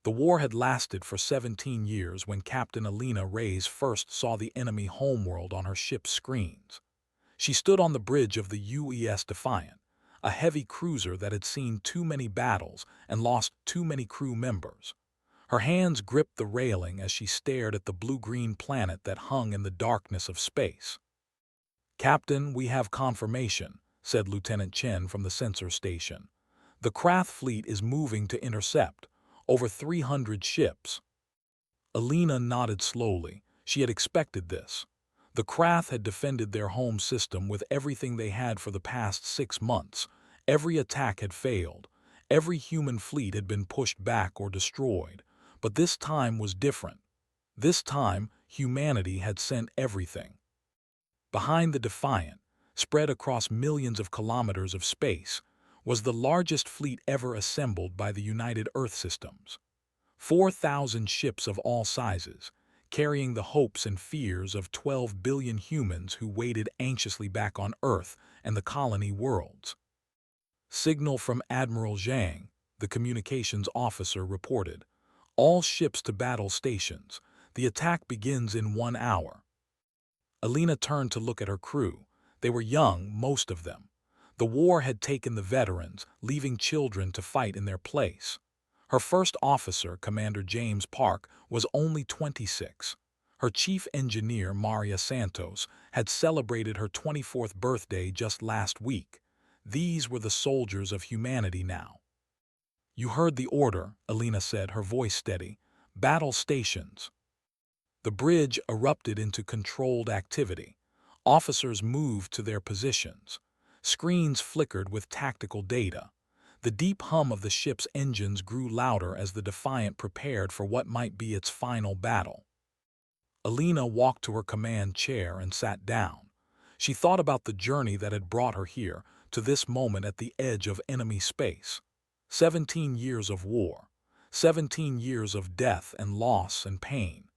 The war had lasted for 17 years when Captain Alina Reyes first saw the enemy homeworld on her ship's screens. She stood on the bridge of the UES Defiant, a heavy cruiser that had seen too many battles and lost too many crew members. Her hands gripped the railing as she stared at the blue-green planet that hung in the darkness of space. "Captain, we have confirmation," said Lieutenant Chen from the sensor station. "The Krath fleet is moving to intercept. Over 300 ships." Alina nodded slowly. She had expected this. The Krath had defended their home system with everything they had for the past 6 months. Every attack had failed. Every human fleet had been pushed back or destroyed. But this time was different. This time, humanity had sent everything. Behind the Defiant, spread across millions of kilometers of space, was the largest fleet ever assembled by the United Earth Systems. 4,000 ships of all sizes, carrying the hopes and fears of 12 billion humans who waited anxiously back on Earth and the colony worlds. Signal from Admiral Zhang, the communications officer, reported. "All ships to battle stations. The attack begins in 1 hour." Alina turned to look at her crew. They were young, most of them. The war had taken the veterans, leaving children to fight in their place. Her first officer, Commander James Park, was only 26. Her chief engineer, Maria Santos, had celebrated her 24th birthday just last week. These were the soldiers of humanity now. "You heard the order," Alina said, her voice steady. "Battle stations." The bridge erupted into controlled activity. Officers moved to their positions. Screens flickered with tactical data. The deep hum of the ship's engines grew louder as the Defiant prepared for what might be its final battle. Alina walked to her command chair and sat down. She thought about the journey that had brought her here, to this moment at the edge of enemy space. 17 years of war. 17 years of death and loss and pain.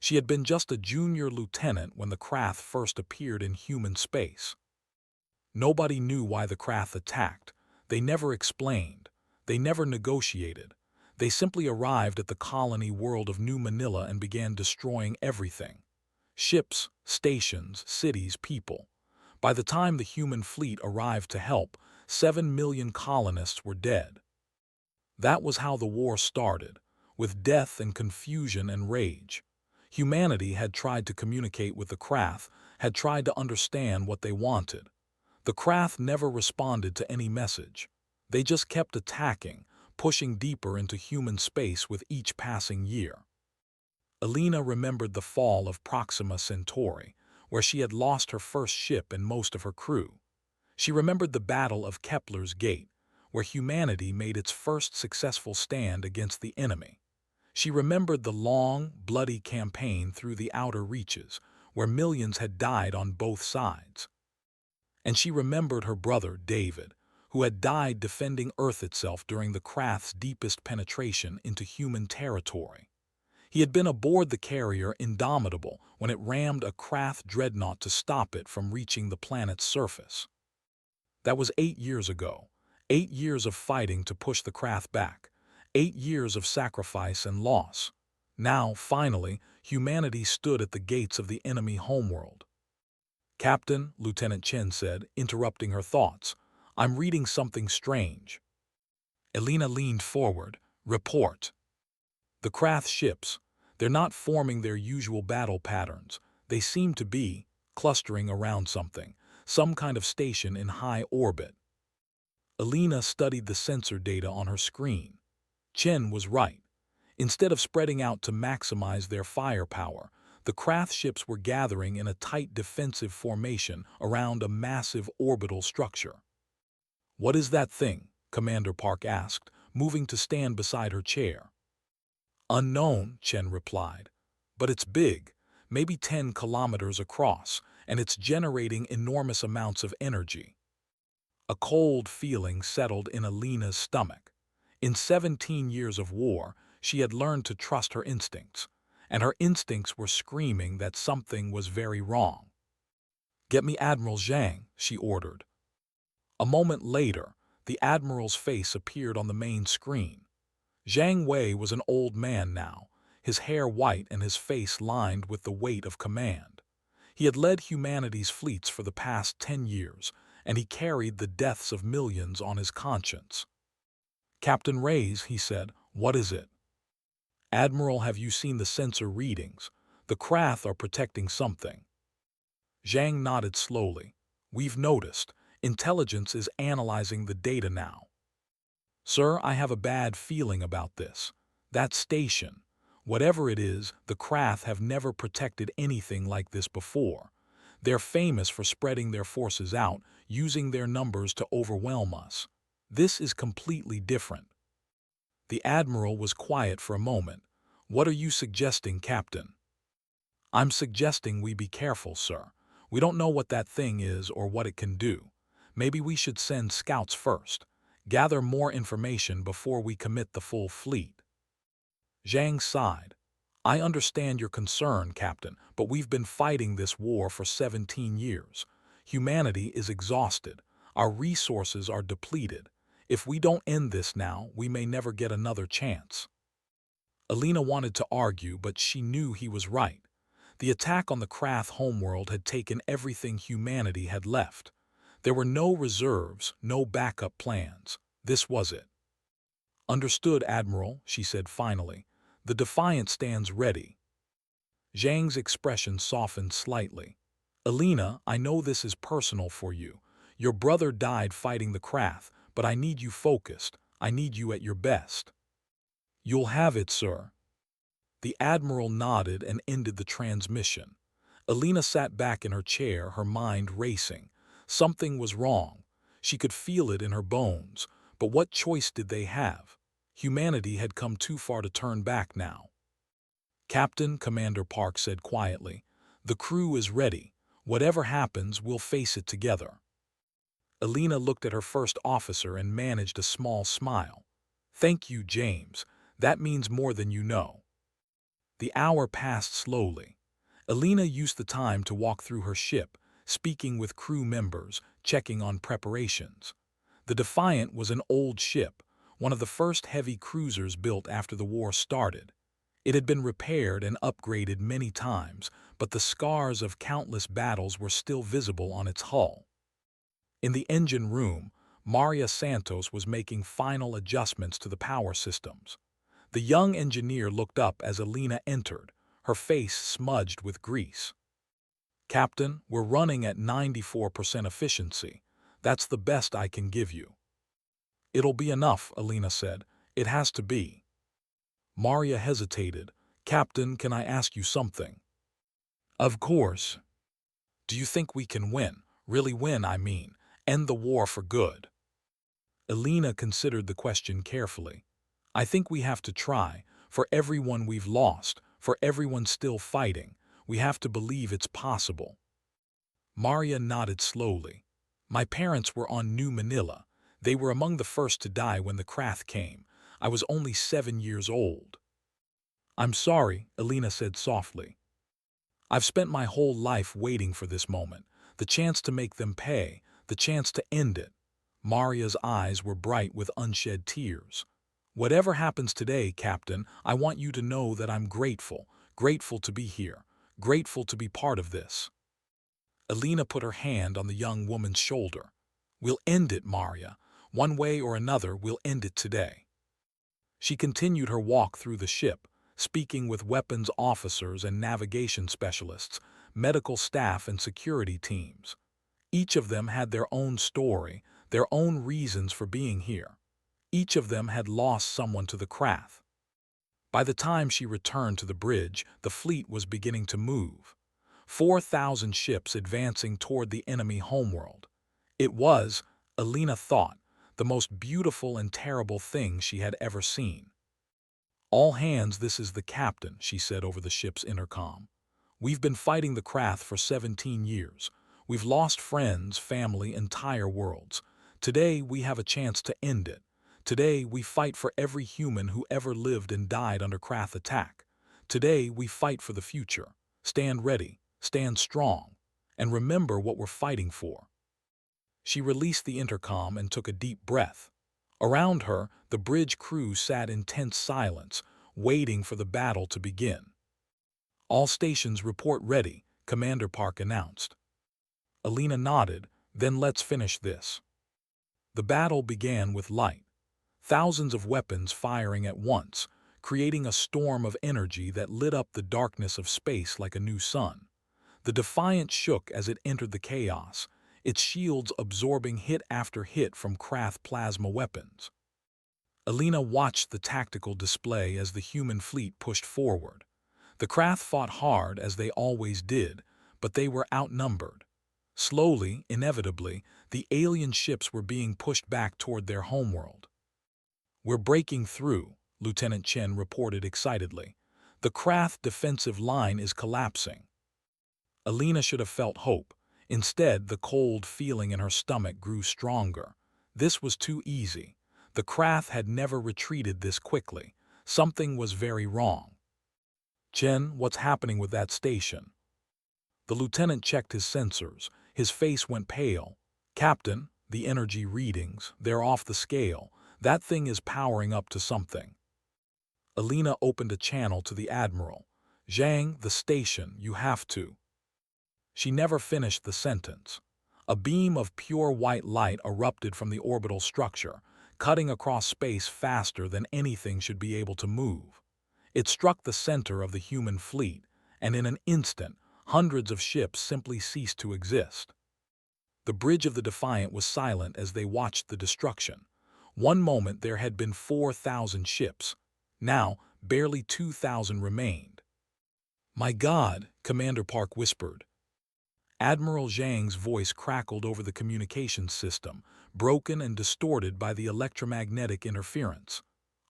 She had been just a junior lieutenant when the Krath first appeared in human space. Nobody knew why the Krath attacked. They never explained. They never negotiated. They simply arrived at the colony world of New Manila and began destroying everything. Ships, stations, cities, people. By the time the human fleet arrived to help, 7 million colonists were dead. That was how the war started, with death and confusion and rage. Humanity had tried to communicate with the Krath, had tried to understand what they wanted. The Krath never responded to any message. They just kept attacking, pushing deeper into human space with each passing year. Alina remembered the fall of Proxima Centauri, where she had lost her first ship and most of her crew. She remembered the Battle of Kepler's Gate, where humanity made its first successful stand against the enemy. She remembered the long, bloody campaign through the outer reaches, where millions had died on both sides. And she remembered her brother, David, who had died defending Earth itself during the Krath's deepest penetration into human territory. He had been aboard the carrier Indomitable when it rammed a Krath dreadnought to stop it from reaching the planet's surface. That was 8 years ago. 8 years of fighting to push the Krath back. 8 years of sacrifice and loss. Now, finally, humanity stood at the gates of the enemy homeworld. "Captain," Lieutenant Chen said, interrupting her thoughts, "I'm reading something strange." Alina leaned forward. "Report." "The Krath ships, they're not forming their usual battle patterns. They seem to be clustering around something, some kind of station in high orbit." Alina studied the sensor data on her screen. Chen was right. Instead of spreading out to maximize their firepower, the Krath ships were gathering in a tight defensive formation around a massive orbital structure. "What is that thing?" Commander Park asked, moving to stand beside her chair. "Unknown," Chen replied. "But it's big, maybe 10 kilometers across, and it's generating enormous amounts of energy." A cold feeling settled in Alina's stomach. In 17 years of war, she had learned to trust her instincts, and her instincts were screaming that something was very wrong. "Get me Admiral Zhang," she ordered. A moment later, the Admiral's face appeared on the main screen. Zhang Wei was an old man now, his hair white and his face lined with the weight of command. He had led humanity's fleets for the past 10 years, and he carried the deaths of millions on his conscience. "Captain Reyes," he said, "what is it?" "Admiral, have you seen the sensor readings? The Krath are protecting something." Zhang nodded slowly. "We've noticed. Intelligence is analyzing the data now." "Sir, I have a bad feeling about this. That station, whatever it is, the Krath have never protected anything like this before. They're famous for spreading their forces out, using their numbers to overwhelm us. This is completely different." The Admiral was quiet for a moment. "What are you suggesting, Captain?" "I'm suggesting we be careful, sir. We don't know what that thing is or what it can do. Maybe we should send scouts first. Gather more information before we commit the full fleet." Zhang sighed. "I understand your concern, Captain, but we've been fighting this war for 17 years. Humanity is exhausted. Our resources are depleted. If we don't end this now, we may never get another chance." Alina wanted to argue, but she knew he was right. The attack on the Krath homeworld had taken everything humanity had left. There were no reserves, no backup plans. This was it. "Understood, Admiral," she said finally. "The Defiant stands ready." Zhang's expression softened slightly. "Alina, I know this is personal for you. Your brother died fighting the Krath, but I need you focused. I need you at your best." "You'll have it, sir." The Admiral nodded and ended the transmission. Alina sat back in her chair, her mind racing. Something was wrong. She could feel it in her bones. But what choice did they have? Humanity had come too far to turn back now. "Captain," Commander Park said quietly, "the crew is ready. Whatever happens, we'll face it together." Alina looked at her first officer and managed a small smile. "Thank you, James. That means more than you know." The hour passed slowly. Alina used the time to walk through her ship, speaking with crew members, checking on preparations. The Defiant was an old ship, one of the first heavy cruisers built after the war started. It had been repaired and upgraded many times, but the scars of countless battles were still visible on its hull. In the engine room, Maria Santos was making final adjustments to the power systems. The young engineer looked up as Alina entered, her face smudged with grease. "Captain, we're running at 94% efficiency. That's the best I can give you." "It'll be enough," Alina said. "It has to be." Maria hesitated. "Captain, can I ask you something?" "Of course." "Do you think we can win? Really win, I mean. End the war for good?" Alina considered the question carefully. "I think we have to try. For everyone we've lost, for everyone still fighting, we have to believe it's possible." Maria nodded slowly. "My parents were on New Manila. They were among the first to die when the Krath came. I was only 7 years old." "I'm sorry," Alina said softly. "I've spent my whole life waiting for this moment, the chance to make them pay, the chance to end it." Maria's eyes were bright with unshed tears. "Whatever happens today, Captain, I want you to know that I'm grateful, grateful to be here, grateful to be part of this." Alina put her hand on the young woman's shoulder. "We'll end it, Maria. One way or another, we'll end it today." She continued her walk through the ship, speaking with weapons officers and navigation specialists, medical staff and security teams. Each of them had their own story, their own reasons for being here. Each of them had lost someone to the Krath. By the time she returned to the bridge, the fleet was beginning to move. 4,000 ships advancing toward the enemy homeworld. It was, Alina thought, the most beautiful and terrible thing she had ever seen. "All hands, this is the captain," she said over the ship's intercom. "We've been fighting the Krath for 17 years. We've lost friends, family, entire worlds. Today we have a chance to end it. Today we fight for every human who ever lived and died under Krath attack. Today we fight for the future. Stand ready, stand strong, and remember what we're fighting for." She released the intercom and took a deep breath. Around her, the bridge crew sat in tense silence, waiting for the battle to begin. "All stations report ready," Commander Park announced. Alina nodded. "Then let's finish this." The battle began with light. Thousands of weapons firing at once, creating a storm of energy that lit up the darkness of space like a new sun. The Defiant shook as it entered the chaos, its shields absorbing hit after hit from Krath plasma weapons. Alina watched the tactical display as the human fleet pushed forward. The Krath fought hard, as they always did, but they were outnumbered. Slowly, inevitably, the alien ships were being pushed back toward their homeworld. "We're breaking through," Lieutenant Chen reported excitedly. "The Krath defensive line is collapsing." Alina should have felt hope. Instead, the cold feeling in her stomach grew stronger. This was too easy. The Krath had never retreated this quickly. Something was very wrong. "Chen, what's happening with that station?" The lieutenant checked his sensors. His face went pale. "Captain, the energy readings, they're off the scale. That thing is powering up to something." Alina opened a channel to the Admiral. "Zhang, the station, you have to." She never finished the sentence. A beam of pure white light erupted from the orbital structure, cutting across space faster than anything should be able to move. It struck the center of the human fleet, and in an instant, hundreds of ships simply ceased to exist. The bridge of the Defiant was silent as they watched the destruction. One moment there had been 4,000 ships. Now, barely 2,000 remained. "My God," Commander Park whispered. Admiral Zhang's voice crackled over the communications system, broken and distorted by the electromagnetic interference.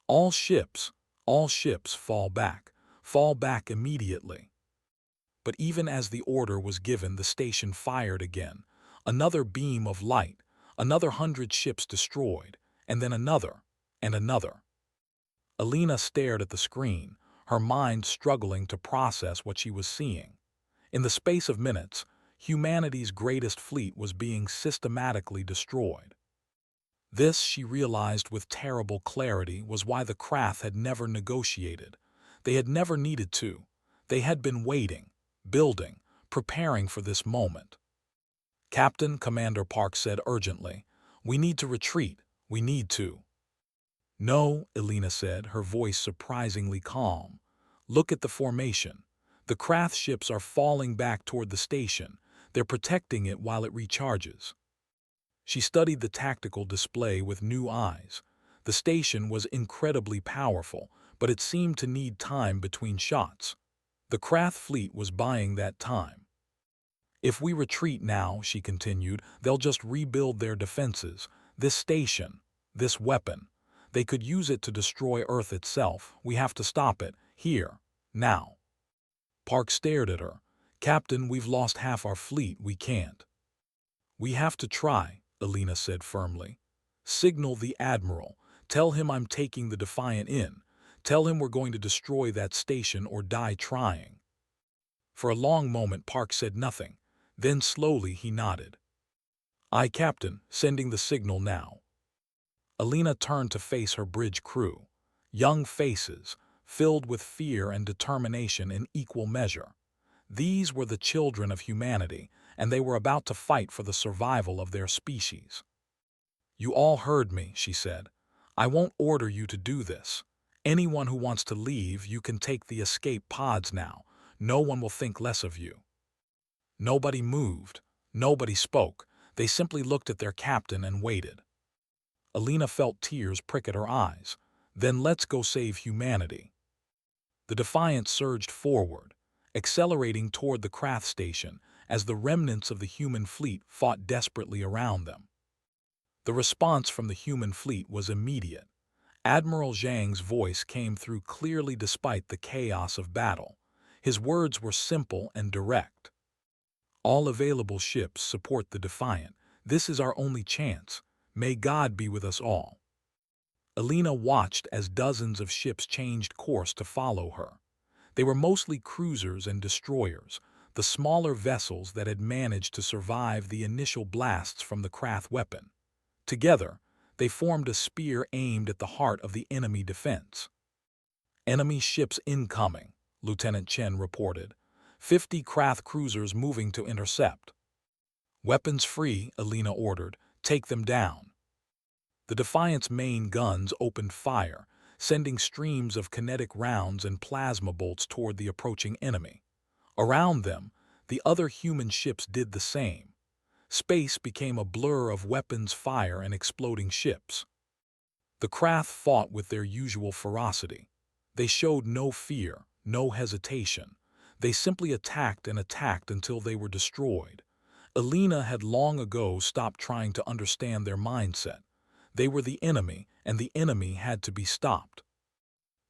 All ships, fall back immediately." But even as the order was given, the station fired again. Another beam of light, another 100 ships destroyed, and then another, and another. Alina stared at the screen, her mind struggling to process what she was seeing. In the space of minutes, humanity's greatest fleet was being systematically destroyed. This, she realized with terrible clarity, was why the Krath had never negotiated. They had never needed to. They had been waiting, building, preparing for this moment. "Captain," Commander Park said urgently, "we need to retreat. We need to." "No," Alina said, her voice surprisingly calm. "Look at the formation. The Krath ships are falling back toward the station. They're protecting it while it recharges." She studied the tactical display with new eyes. The station was incredibly powerful, but it seemed to need time between shots. The Krath fleet was buying that time. "If we retreat now," she continued, "they'll just rebuild their defenses. This station, this weapon, they could use it to destroy Earth itself. We have to stop it, here, now." Park stared at her. "Captain, we've lost half our fleet. We can't." "We have to try," Alina said firmly. "Signal the Admiral. Tell him I'm taking the Defiant in. Tell him we're going to destroy that station or die trying." For a long moment Park said nothing. Then slowly he nodded. "Aye, Captain, sending the signal now." Alina turned to face her bridge crew. Young faces, filled with fear and determination in equal measure. These were the children of humanity, and they were about to fight for the survival of their species. "You all heard me," she said. "I won't order you to do this. Anyone who wants to leave, you can take the escape pods now. No one will think less of you." Nobody moved. Nobody spoke. They simply looked at their captain and waited. Alina felt tears prick at her eyes. "Then let's go save humanity." The Defiant surged forward, accelerating toward the Krath station as the remnants of the human fleet fought desperately around them. The response from the human fleet was immediate. Admiral Zhang's voice came through clearly despite the chaos of battle. His words were simple and direct. "All available ships support the Defiant. This is our only chance. May God be with us all." Alina watched as dozens of ships changed course to follow her. They were mostly cruisers and destroyers, the smaller vessels that had managed to survive the initial blasts from the Krath weapon. Together, They formed a spear aimed at the heart of the enemy defense. "Enemy ships incoming," Lieutenant Chen reported. 50 Krath cruisers moving to intercept. "Weapons free," Alina ordered. "Take them down." The Defiant's main guns opened fire, sending streams of kinetic rounds and plasma bolts toward the approaching enemy. Around them, the other human ships did the same. Space became a blur of weapons fire and exploding ships. The Krath fought with their usual ferocity. They showed no fear, no hesitation. They simply attacked and attacked until they were destroyed. Alina had long ago stopped trying to understand their mindset. They were the enemy, and the enemy had to be stopped.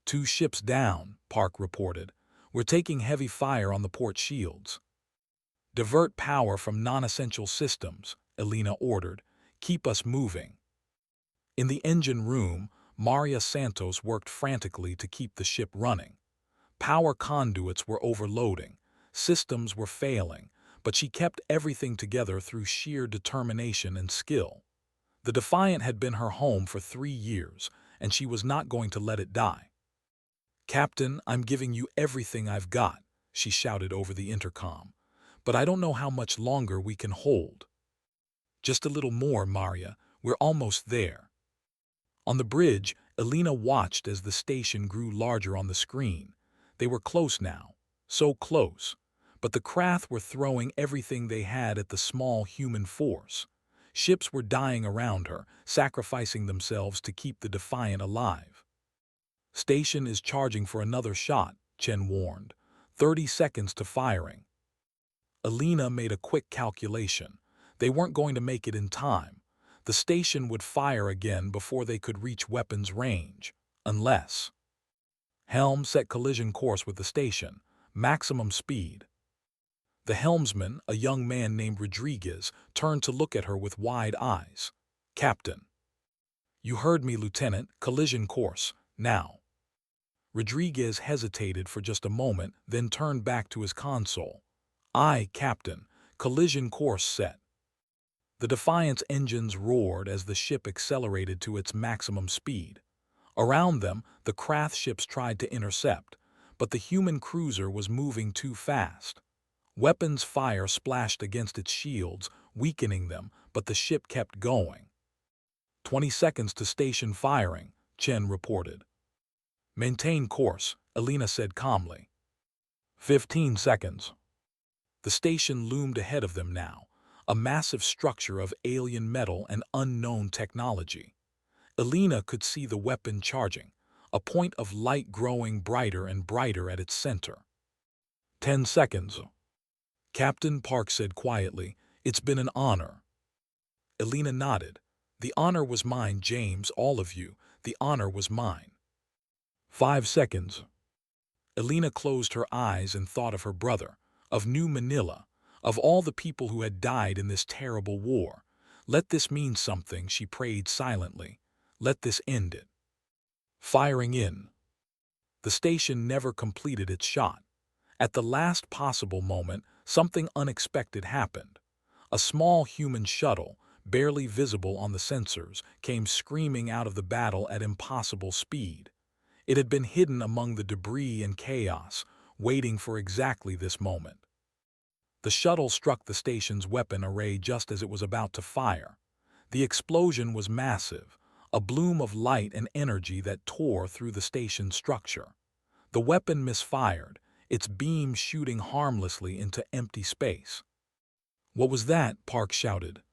2 ships down, Park reported. "We're taking heavy fire on the port shields." "Divert power from non-essential systems," Alina ordered. "Keep us moving." In the engine room, Maria Santos worked frantically to keep the ship running. Power conduits were overloading, systems were failing, but she kept everything together through sheer determination and skill. The Defiant had been her home for 3 years, and she was not going to let it die. "Captain, I'm giving you everything I've got," she shouted over the intercom. "But I don't know how much longer we can hold." "Just a little more, Maria. We're almost there." On the bridge, Alina watched as the station grew larger on the screen. They were close now, so close. But the Krath were throwing everything they had at the small human force. Ships were dying around her, sacrificing themselves to keep the Defiant alive. "Station is charging for another shot," Chen warned. 30 seconds to firing. Alina made a quick calculation. They weren't going to make it in time. The station would fire again before they could reach weapons range. Unless... Helm set collision course with the station. Maximum speed. The helmsman, a young man named Rodriguez, turned to look at her with wide eyes. "Captain." "You heard me, Lieutenant. Collision course. Now." Rodriguez hesitated for just a moment, then turned back to his console. "Aye, Captain. Collision course set." The Defiant's engines roared as the ship accelerated to its maximum speed. Around them, the Krath ships tried to intercept, but the human cruiser was moving too fast. Weapons fire splashed against its shields, weakening them, but the ship kept going. 20 seconds to station firing, Chen reported. "Maintain course," Alina said calmly. 15 seconds. The station loomed ahead of them now, a massive structure of alien metal and unknown technology. Alina could see the weapon charging, a point of light growing brighter and brighter at its center. 10 seconds. Captain, Park said quietly, "It's been an honor." Alina nodded. "The honor was mine, James, all of you. The honor was mine." 5 seconds. Alina closed her eyes and thought of her brother, of New Manila, of all the people who had died in this terrible war. Let this mean something, she prayed silently. Let this end it. Firing in. The station never completed its shot. At the last possible moment, something unexpected happened. A small human shuttle, barely visible on the sensors, came screaming out of the battle at impossible speed. It had been hidden among the debris and chaos, waiting for exactly this moment. The shuttle struck the station's weapon array just as it was about to fire. The explosion was massive, a bloom of light and energy that tore through the station's structure. The weapon misfired, its beam shooting harmlessly into empty space. "What was that?" Park shouted.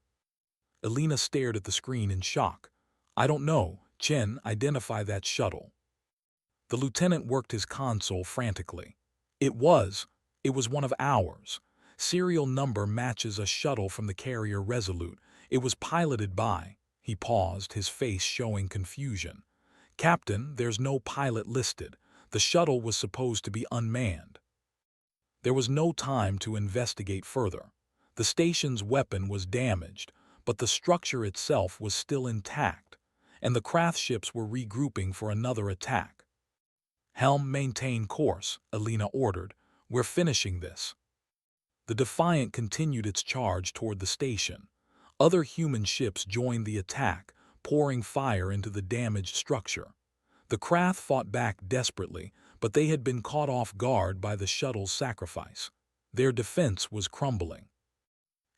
Alina stared at the screen in shock. "I don't know. Chen, identify that shuttle." The lieutenant worked his console frantically. It was one of ours. Serial number matches a shuttle from the carrier Resolute. It was piloted by... He paused, his face showing confusion. "Captain, there's no pilot listed. The shuttle was supposed to be unmanned." There was no time to investigate further. The station's weapon was damaged, but the structure itself was still intact, and the Krath ships were regrouping for another attack. "Helm, maintain course," Alina ordered. "We're finishing this." The Defiant continued its charge toward the station. Other human ships joined the attack, pouring fire into the damaged structure. The Krath fought back desperately, but they had been caught off guard by the shuttle's sacrifice. Their defense was crumbling.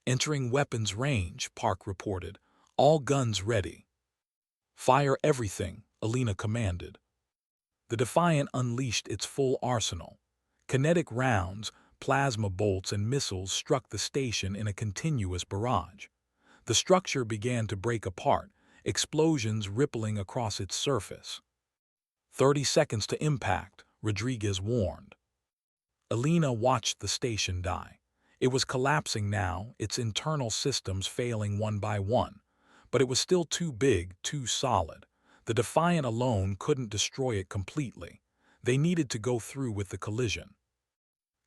"Entering weapons range," Park reported. "All guns ready." "Fire everything," Alina commanded. The Defiant unleashed its full arsenal. Kinetic rounds, plasma bolts, and missiles struck the station in a continuous barrage. The structure began to break apart, explosions rippling across its surface. 30 seconds to impact, Rodriguez warned. Alina watched the station die. It was collapsing now, its internal systems failing one by one. But it was still too big, too solid. The Defiant alone couldn't destroy it completely. They needed to go through with the collision.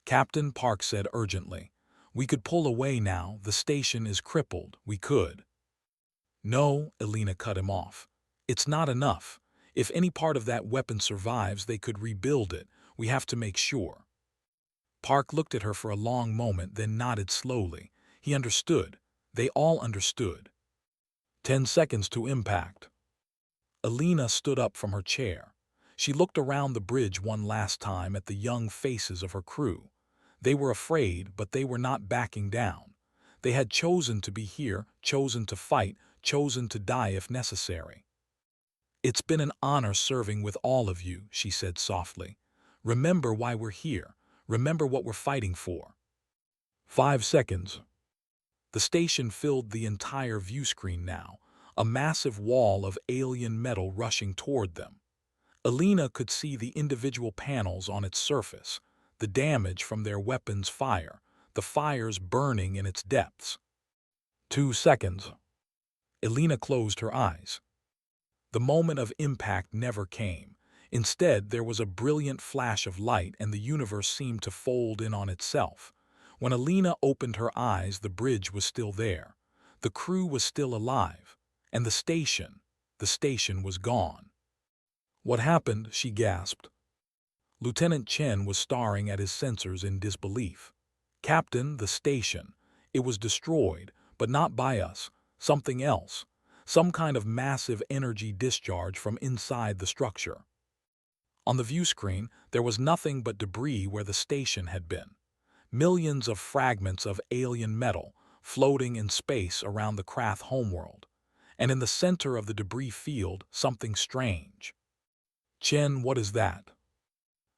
"Captain," Park said urgently, "we could pull away now. The station is crippled. We could." "No," Alina cut him off. "It's not enough. If any part of that weapon survives, they could rebuild it. We have to make sure." Park looked at her for a long moment, then nodded slowly. He understood. They all understood. 10 seconds to impact. Alina stood up from her chair. She looked around the bridge one last time at the young faces of her crew. They were afraid, but they were not backing down. They had chosen to be here, chosen to fight, chosen to die if necessary. "It's been an honor serving with all of you," she said softly. "Remember why we're here. Remember what we're fighting for." 5 seconds. The station filled the entire view screen now, a massive wall of alien metal rushing toward them. Alina could see the individual panels on its surface, the damage from their weapons' fire, the fires burning in its depths. 2 seconds. Alina closed her eyes. The moment of impact never came. Instead, there was a brilliant flash of light and the universe seemed to fold in on itself. When Alina opened her eyes, the bridge was still there. The crew was still alive. And the station was gone. "What happened?" she gasped. Lieutenant Chen was staring at his sensors in disbelief. "Captain, the station. It was destroyed, but not by us. Something else. Some kind of massive energy discharge from inside the structure." On the view screen, there was nothing but debris where the station had been. Millions of fragments of alien metal floating in space around the Krath homeworld. And in the center of the debris field, something strange. "Chen, what is that?"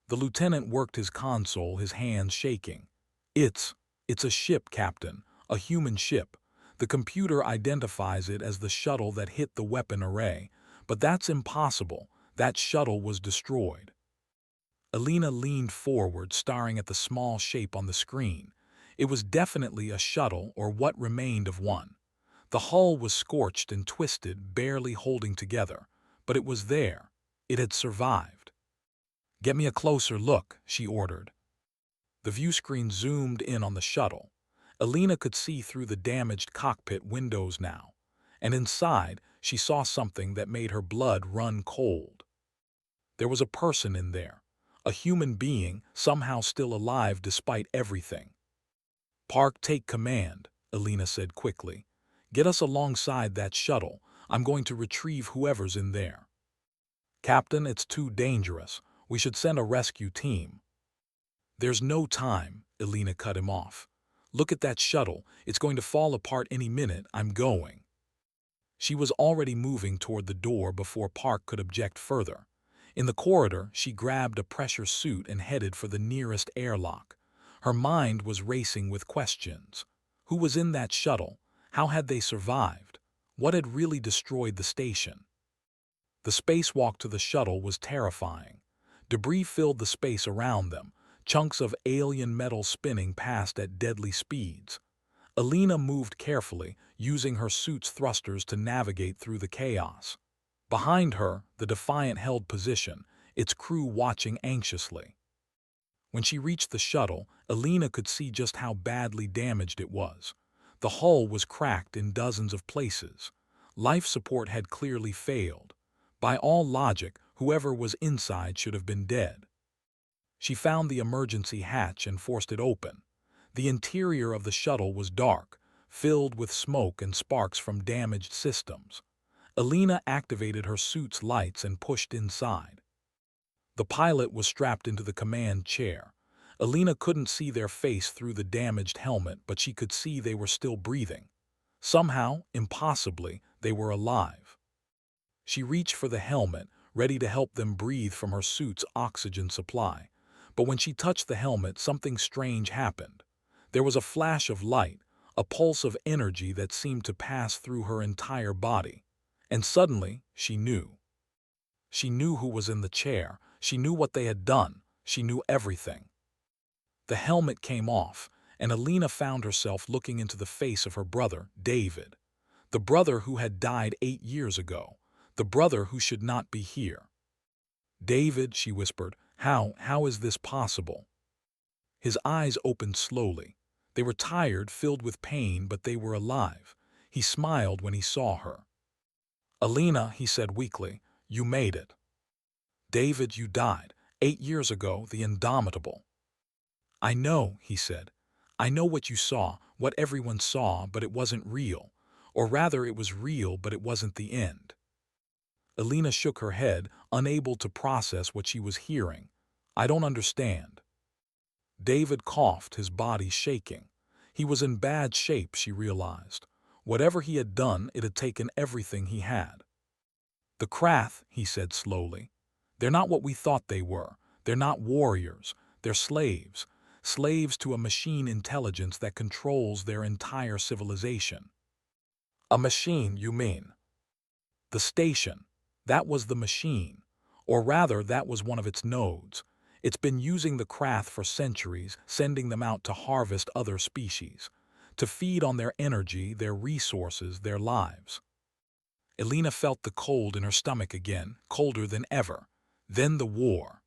The lieutenant worked his console, his hands shaking. It's a ship, Captain. A human ship. The computer identifies it as the shuttle that hit the weapon array. But that's impossible. That shuttle was destroyed." Alina leaned forward, staring at the small shape on the screen. It was definitely a shuttle, or what remained of one. The hull was scorched and twisted, barely holding together. But it was there. It had survived. "Get me a closer look," she ordered. The view screen zoomed in on the shuttle. Alina could see through the damaged cockpit windows now. And inside, she saw something that made her blood run cold. There was a person in there. A human being, somehow still alive despite everything. "Park, take command," Alina said quickly. "Get us alongside that shuttle. I'm going to retrieve whoever's in there." "Captain, it's too dangerous. We should send a rescue team." "There's no time," Alina cut him off. "Look at that shuttle. It's going to fall apart any minute. I'm going." She was already moving toward the door before Park could object further. In the corridor, she grabbed a pressure suit and headed for the nearest airlock. Her mind was racing with questions. Who was in that shuttle? How had they survived? What had really destroyed the station? The spacewalk to the shuttle was terrifying. Debris filled the space around them, chunks of alien metal spinning past at deadly speeds. Alina moved carefully, using her suit's thrusters to navigate through the chaos. Behind her, the Defiant held position, its crew watching anxiously. When she reached the shuttle, Alina could see just how badly damaged it was. The hull was cracked in dozens of places. Life support had clearly failed. By all logic, whoever was inside should have been dead. She found the emergency hatch and forced it open. The interior of the shuttle was dark, filled with smoke and sparks from damaged systems. Alina activated her suit's lights and pushed inside. The pilot was strapped into the command chair. Alina couldn't see their face through the damaged helmet, but she could see they were still breathing. Somehow, impossibly, they were alive. She reached for the helmet, ready to help them breathe from her suit's oxygen supply. But when she touched the helmet, something strange happened. There was a flash of light, a pulse of energy that seemed to pass through her entire body. And suddenly, she knew. She knew who was in the chair. She knew what they had done. She knew everything. The helmet came off, and Alina found herself looking into the face of her brother, David. The brother who had died 8 years ago. The brother who should not be here. "David," she whispered, how is this possible?" His eyes opened slowly. They were tired, filled with pain, but they were alive. He smiled when he saw her. "Alina," he said weakly, "you made it." "David, you died 8 years ago, the indomitable." "I know," he said. "I know what you saw, what everyone saw, but it wasn't real. Or rather, it was real, but it wasn't the end." Alina shook her head, unable to process what she was hearing. "I don't understand." David coughed, his body shaking. He was in bad shape, she realized. Whatever he had done, it had taken everything he had. "The Krath," he said slowly. "They're not what we thought they were. They're not warriors. They're slaves. Slaves to a machine intelligence that controls their entire civilization." "A machine, you mean?" "The station. That was the machine. Or rather, that was one of its nodes. It's been using the Krath for centuries, sending them out to harvest other species, to feed on their energy, their resources, their lives." Alina felt the cold in her stomach again, colder than ever. Then the war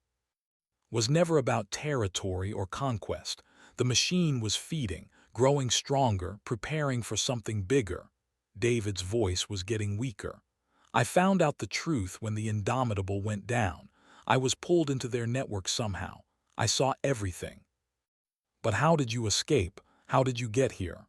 was never about territory or conquest. The machine was feeding, growing stronger, preparing for something bigger. David's voice was getting weaker. "I found out the truth when the Indomitable went down. I was pulled into their network somehow. I saw everything." "But how did you escape? How did you get here?"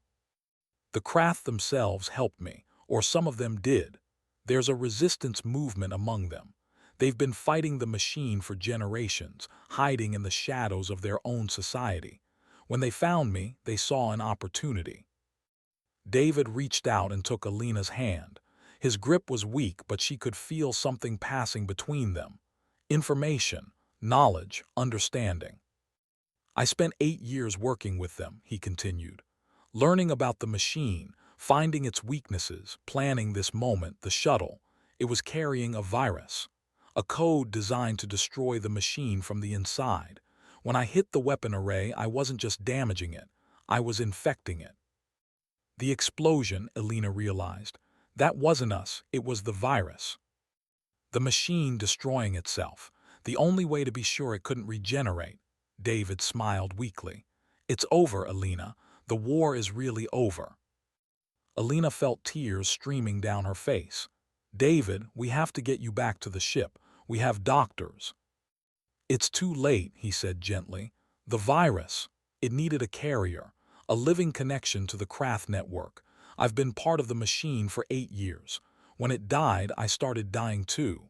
"The Krath themselves helped me, or some of them did. There's a resistance movement among them. They've been fighting the machine for generations, hiding in the shadows of their own society. When they found me, they saw an opportunity." David reached out and took Alina's hand. His grip was weak, but she could feel something passing between them. Information, knowledge, understanding. "I spent 8 years working with them," he continued. "Learning about the machine, finding its weaknesses, planning this moment, the shuttle. It was carrying a virus. A code designed to destroy the machine from the inside. When I hit the weapon array, I wasn't just damaging it. I was infecting it." The explosion, Alina realized. That wasn't us, it was the virus. The machine destroying itself. The only way to be sure it couldn't regenerate. David smiled weakly. "It's over, Alina. The war is really over." Alina felt tears streaming down her face. "David, we have to get you back to the ship. We have doctors." "It's too late," he said gently. "The virus. It needed a carrier, a living connection to the Krath network. I've been part of the machine for 8 years. When it died, I started dying too."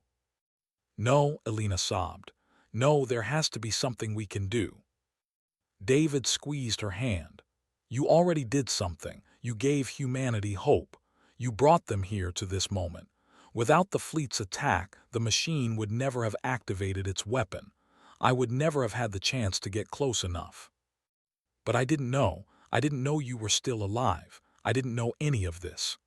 "No," Alina sobbed. "No, there has to be something we can do." David squeezed her hand. "You already did something. You gave humanity hope. You brought them here to this moment. Without the fleet's attack, the machine would never have activated its weapon. I would never have had the chance to get close enough. But I didn't know. I didn't know you were still alive. I didn't know any of this."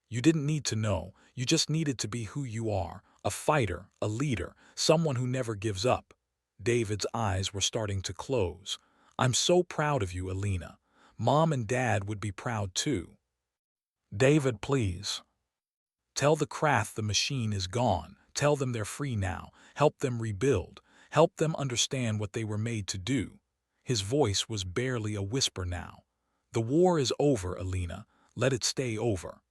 "You didn't need to know. You just needed to be who you are, a fighter, a leader, someone who never gives up." David's eyes were starting to close. "I'm so proud of you, Alina. Mom and Dad would be proud too." "David, please. Tell the Krath the machine is gone. Tell them they're free now. Help them rebuild. Help them understand what they were made to do." His voice was barely a whisper now. "The war is over, Alina. Let it stay over."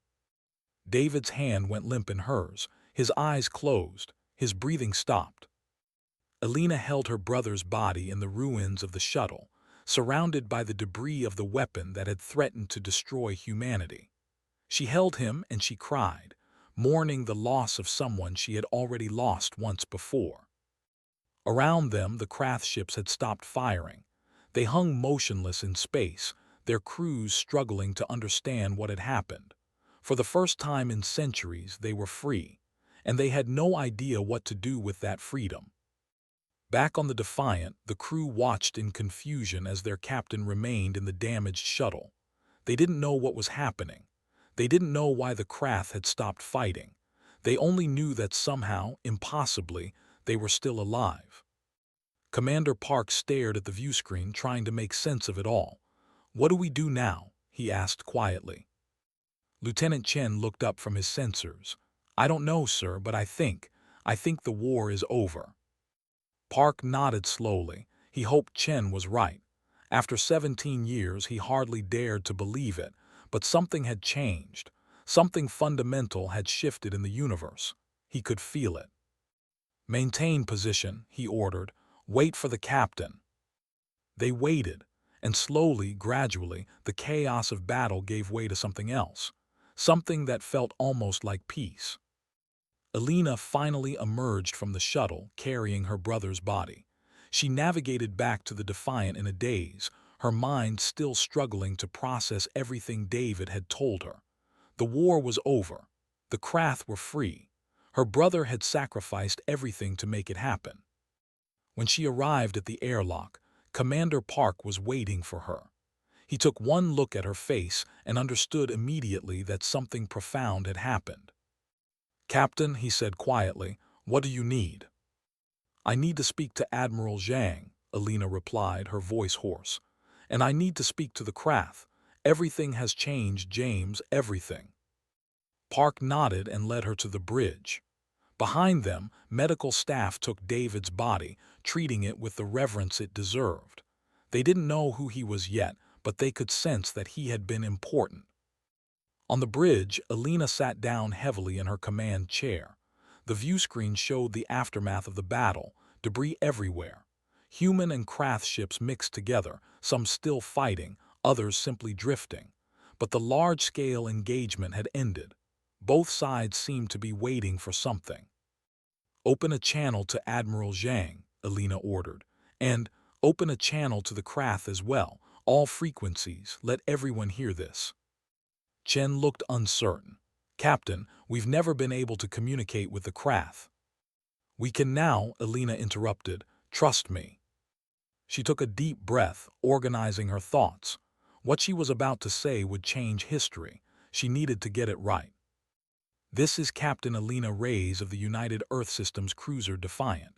David's hand went limp in hers. His eyes closed. His breathing stopped. Alina held her brother's body in the ruins of the shuttle, surrounded by the debris of the weapon that had threatened to destroy humanity. She held him and she cried. mourning the loss of someone she had already lost once before. Around them, the Krath ships had stopped firing. They hung motionless in space, their crews struggling to understand what had happened. For the first time in centuries, they were free, and they had no idea what to do with that freedom. Back on the Defiant, the crew watched in confusion as their captain remained in the damaged shuttle. They didn't know what was happening. They didn't know why the Krath had stopped fighting. They only knew that somehow, impossibly, they were still alive. Commander Park stared at the viewscreen, trying to make sense of it all. "What do we do now?" he asked quietly. Lieutenant Chen looked up from his sensors. "I don't know, sir, but I think the war is over." Park nodded slowly. He hoped Chen was right. After 17 years, he hardly dared to believe it, but something had changed. Something fundamental had shifted in the universe. He could feel it. "Maintain position," he ordered. "Wait for the captain." They waited, and slowly, gradually, the chaos of battle gave way to something else, something that felt almost like peace. Alina finally emerged from the shuttle, carrying her brother's body. She navigated back to the Defiant in a daze, her mind still struggling to process everything David had told her. The war was over. The Krath were free. Her brother had sacrificed everything to make it happen. When she arrived at the airlock, Commander Park was waiting for her. He took one look at her face and understood immediately that something profound had happened. "Captain," he said quietly, "what do you need?" "I need to speak to Admiral Zhang," Alina replied, her voice hoarse. "And I need to speak to the Krath. Everything has changed, James, everything." Park nodded and led her to the bridge. Behind them, medical staff took David's body, treating it with the reverence it deserved. They didn't know who he was yet, but they could sense that he had been important. On the bridge, Alina sat down heavily in her command chair. The viewscreen showed the aftermath of the battle, debris everywhere. Human and Krath ships mixed together, some still fighting, others simply drifting. But the large-scale engagement had ended. Both sides seemed to be waiting for something. "Open a channel to Admiral Zhang," Alina ordered, "and open a channel to the Krath as well. All frequencies, let everyone hear this." Chen looked uncertain. "Captain, we've never been able to communicate with the Krath." "We can now," Alina interrupted. "Trust me." She took a deep breath, organizing her thoughts. What she was about to say would change history. She needed to get it right. "This is Captain Alina Reyes of the United Earth Systems cruiser Defiant.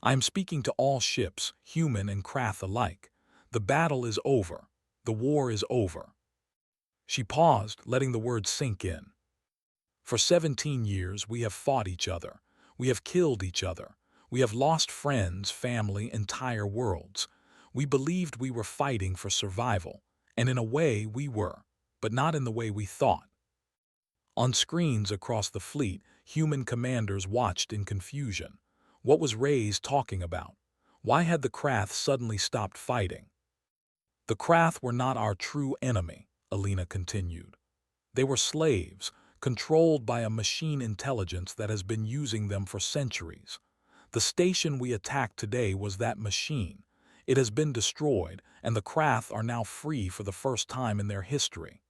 I am speaking to all ships, human and Krath alike. The battle is over. The war is over." She paused, letting the words sink in. "For 17 years we have fought each other. We have killed each other. We have lost friends, family, entire worlds. We believed we were fighting for survival, and in a way we were, but not in the way we thought." On screens across the fleet, human commanders watched in confusion. What was Reyes talking about? Why had the Krath suddenly stopped fighting? "The Krath were not our true enemy," Alina continued. "They were slaves, controlled by a machine intelligence that has been using them for centuries. The station we attacked today was that machine. It has been destroyed, and the Krath are now free for the first time in their history."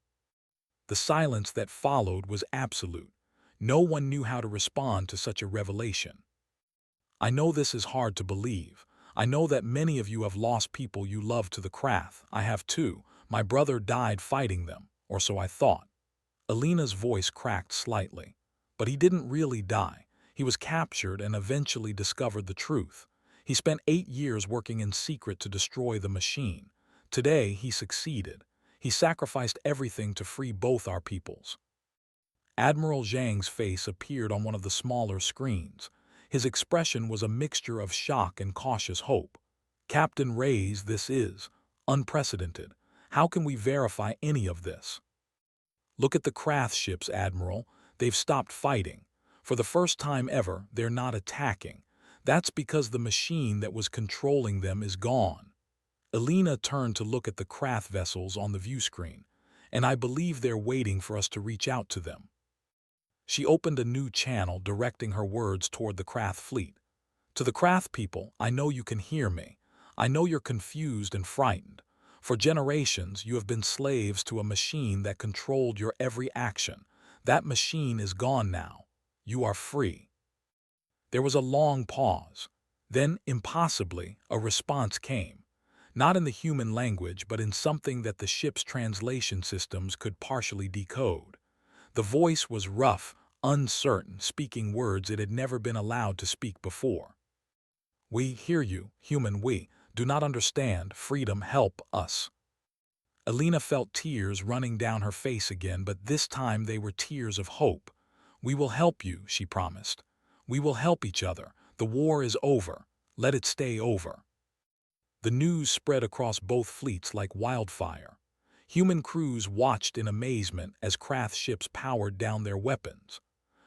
The silence that followed was absolute. No one knew how to respond to such a revelation. "I know this is hard to believe. I know that many of you have lost people you love to the Krath. I have too. My brother died fighting them, or so I thought." Alina's voice cracked slightly. "But he didn't really die. He was captured and eventually discovered the truth. He spent 8 years working in secret to destroy the machine. Today he succeeded. He sacrificed everything to free both our peoples." Admiral Zhang's face appeared on one of the smaller screens. His expression was a mixture of shock and cautious hope. "Captain Reyes, this is unprecedented. How can we verify any of this?" "Look at the Krath ships, Admiral. They've stopped fighting. For the first time ever, they're not attacking. That's because the machine that was controlling them is gone." Alina turned to look at the Krath vessels on the viewscreen. "And I believe they're waiting for us to reach out to them." She opened a new channel, directing her words toward the Krath fleet. To the Krath people, I know you can hear me. I know you're confused and frightened. For generations, you have been slaves to a machine that controlled your every action. That machine is gone now. You are free. There was a long pause. Then, impossibly, a response came. Not in the human language, but in something that the ship's translation systems could partially decode. The voice was rough, uncertain, speaking words it had never been allowed to speak before. We hear you, human we. Do not understand. Freedom, help us. Alina felt tears running down her face again, but this time they were tears of hope. We will help you, she promised. We will help each other. The war is over. Let it stay over. The news spread across both fleets like wildfire. Human crews watched in amazement as Krath ships powered down their weapons.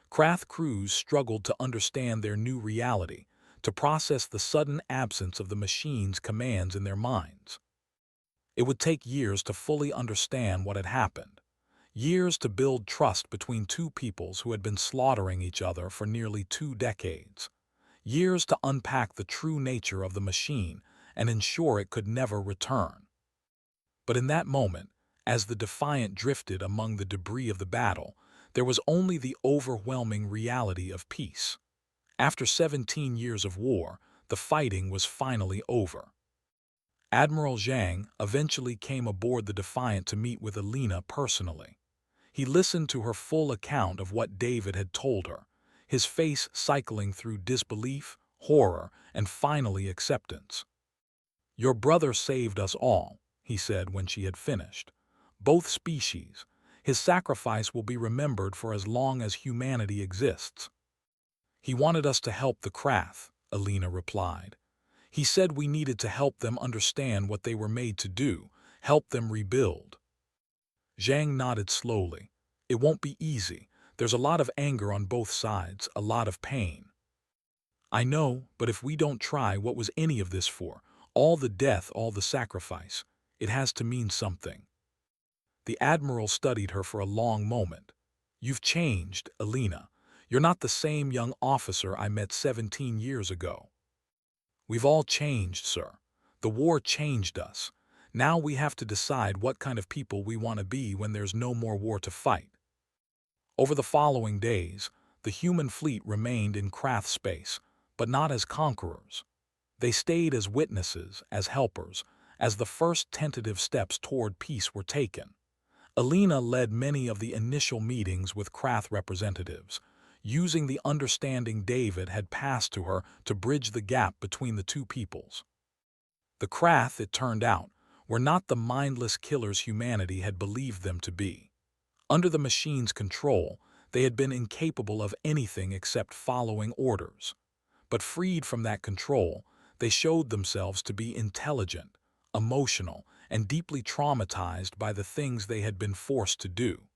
Krath crews struggled to understand their new reality, to process the sudden absence of the machine's commands in their minds. It would take years to fully understand what had happened. Years to build trust between two peoples who had been slaughtering each other for nearly 2 decades. Years to unpack the true nature of the machine and ensure it could never return. But in that moment, as the Defiant drifted among the debris of the battle, there was only the overwhelming reality of peace. After 17 years of war, the fighting was finally over. Admiral Zhang eventually came aboard the Defiant to meet with Alina personally. He listened to her full account of what David had told her, his face cycling through disbelief, horror, and finally acceptance. "Your brother saved us all," he said when she had finished. "Both species. His sacrifice will be remembered for as long as humanity exists." "He wanted us to help the Krath," Alina replied. "He said we needed to help them understand what they were made to do, help them rebuild." Zhang nodded slowly. "It won't be easy. There's a lot of anger on both sides, a lot of pain." "I know, but if we don't try, what was any of this for? All the death, all the sacrifice. It has to mean something." The Admiral studied her for a long moment. "You've changed, Alina. You're not the same young officer I met 17 years ago." "We've all changed, sir. The war changed us. Now we have to decide what kind of people we want to be when there's no more war to fight." Over the following days, the human fleet remained in Krath space, but not as conquerors. They stayed as witnesses, as helpers, as the first tentative steps toward peace were taken. Alina led many of the initial meetings with Krath representatives, using the understanding David had passed to her to bridge the gap between the two peoples. The Krath, it turned out, were not the mindless killers humanity had believed them to be. Under the machine's control, they had been incapable of anything except following orders. But freed from that control, they showed themselves to be intelligent, emotional, and deeply traumatized by the things they had been forced to do.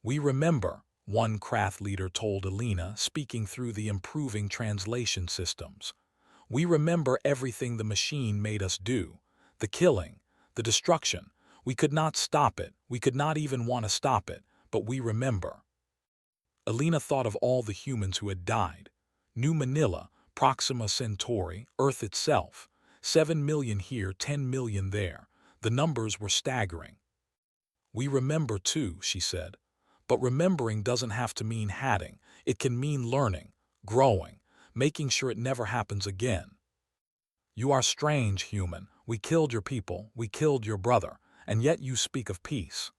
"We remember," one Krath leader told Alina, speaking through the improving translation systems. "We remember everything the machine made us do. The killing, the destruction. We could not stop it. We could not even want to stop it, but we remember." Alina thought of all the humans who had died. New Manila, Proxima Centauri, Earth itself. 7 million here, 10 million there. The numbers were staggering. "We remember too," she said. "But remembering doesn't have to mean hatting. It can mean learning, growing, making sure it never happens again." "You are strange, human. We killed your people, we killed your brother, and yet you speak of peace."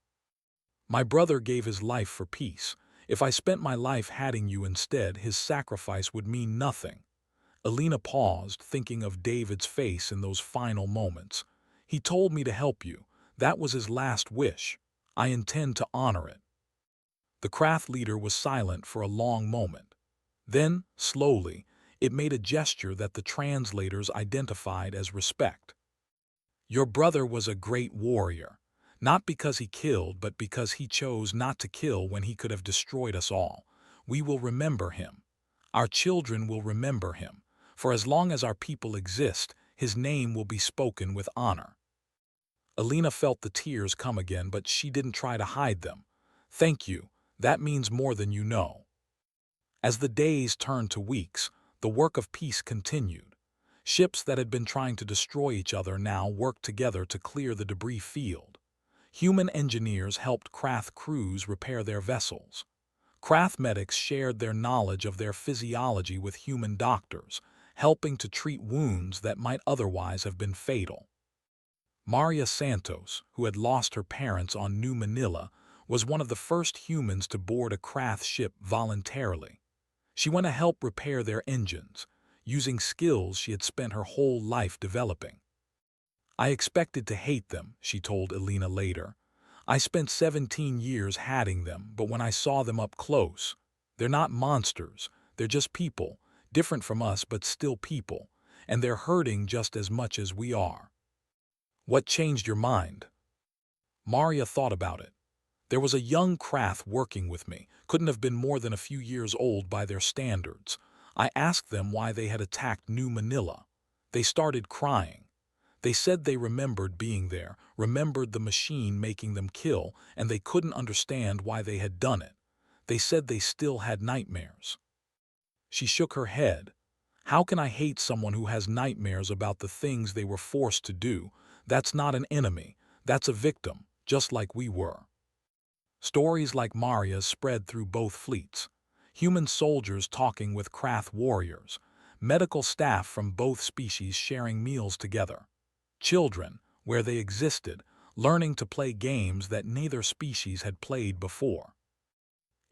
"My brother gave his life for peace. If I spent my life hatting you instead, his sacrifice would mean nothing." Alina paused, thinking of David's face in those final moments. "He told me to help you. That was his last wish. I intend to honor it." The Krath leader was silent for a long moment. Then, slowly, it made a gesture that the translators identified as respect. "Your brother was a great warrior, not because he killed, but because he chose not to kill when he could have destroyed us all. We will remember him. Our children will remember him. For as long as our people exist, his name will be spoken with honor." Alina felt the tears come again, but she didn't try to hide them. "Thank you. That means more than you know. As the days turned to weeks, the work of peace continued. Ships that had been trying to destroy each other now worked together to clear the debris field. Human engineers helped Krath crews repair their vessels. Krath medics shared their knowledge of their physiology with human doctors, helping to treat wounds that might otherwise have been fatal. Maria Santos, who had lost her parents on New Manila, was one of the first humans to board a Krath ship voluntarily. She went to help repair their engines, using skills she had spent her whole life developing. I expected to hate them, she told Elena later. I spent 17 years hating them, but when I saw them up close, they're not monsters, they're just people, different from us but still people, and they're hurting just as much as we are. What changed your mind? Maria thought about it. There was a young Krath working with me, couldn't have been more than a few years old by their standards. I asked them why they had attacked New Manila. They started crying. They said they remembered being there, remembered the machine making them kill, and they couldn't understand why they had done it. They said they still had nightmares. She shook her head. How can I hate someone who has nightmares about the things they were forced to do? That's not an enemy. That's a victim, just like we were. Stories like Maria's spread through both fleets. Human soldiers talking with Krath warriors. Medical staff from both species sharing meals together. Children, where they existed, learning to play games that neither species had played before.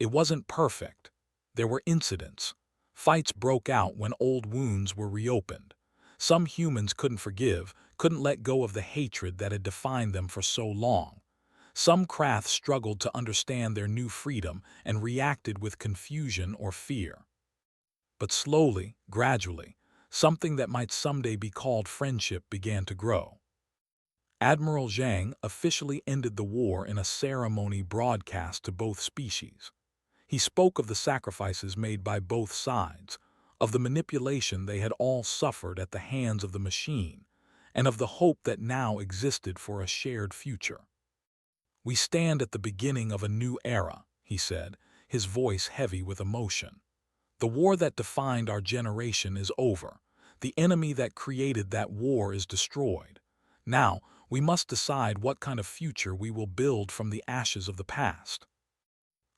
It wasn't perfect. There were incidents. Fights broke out when old wounds were reopened. Some humans couldn't forgive, couldn't let go of the hatred that had defined them for so long. Some Krath struggled to understand their new freedom and reacted with confusion or fear. But slowly, gradually, something that might someday be called friendship began to grow. Admiral Zhang officially ended the war in a ceremony broadcast to both species. He spoke of the sacrifices made by both sides, of the manipulation they had all suffered at the hands of the machine, and of the hope that now existed for a shared future. "We stand at the beginning of a new era," he said, his voice heavy with emotion. "The war that defined our generation is over. The enemy that created that war is destroyed. Now, we must decide what kind of future we will build from the ashes of the past."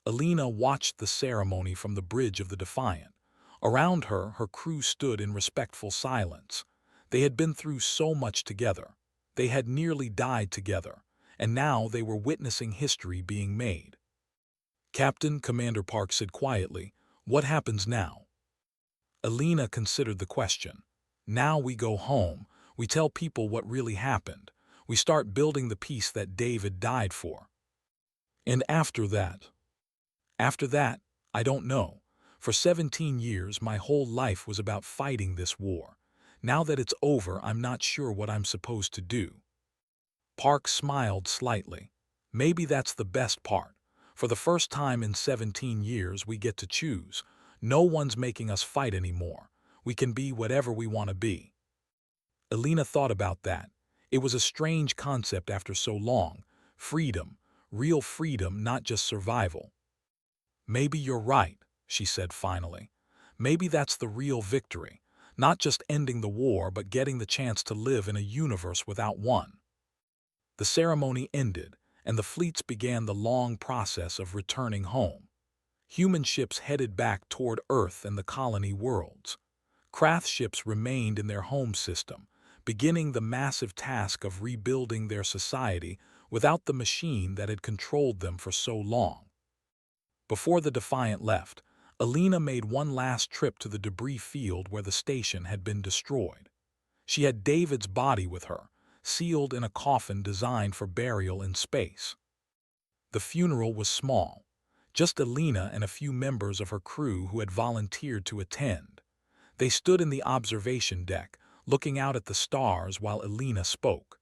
Elena watched the ceremony from the bridge of the Defiant. Around her, her crew stood in respectful silence. They had been through so much together. They had nearly died together, and now they were witnessing history being made. "Captain," Commander Park said quietly, "what happens now?" Elena considered the question. "Now we go home. We tell people what really happened. We start building the peace that David died for." "And after that?" "After that, I don't know. For 17 years, my whole life was about fighting this war. Now that it's over, I'm not sure what I'm supposed to do." Park smiled slightly. "Maybe that's the best part. For the first time in 17 years, we get to choose. No one's making us fight anymore. We can be whatever we want to be." Elena thought about that. It was a strange concept after so long. Freedom, real freedom, not just survival. "Maybe you're right," she said finally. "Maybe that's the real victory. Not just ending the war, but getting the chance to live in a universe without one." The ceremony ended, and the fleets began the long process of returning home. Human ships headed back toward Earth and the colony worlds. Krath ships remained in their home system, beginning the massive task of rebuilding their society without the machine that had controlled them for so long. Before the Defiant left, Elena made one last trip to the debris field where the station had been destroyed. She had David's body with her, sealed in a coffin designed for burial in space. The funeral was small, just Elena and a few members of her crew who had volunteered to attend. They stood in the observation deck, looking out at the stars while Elena spoke.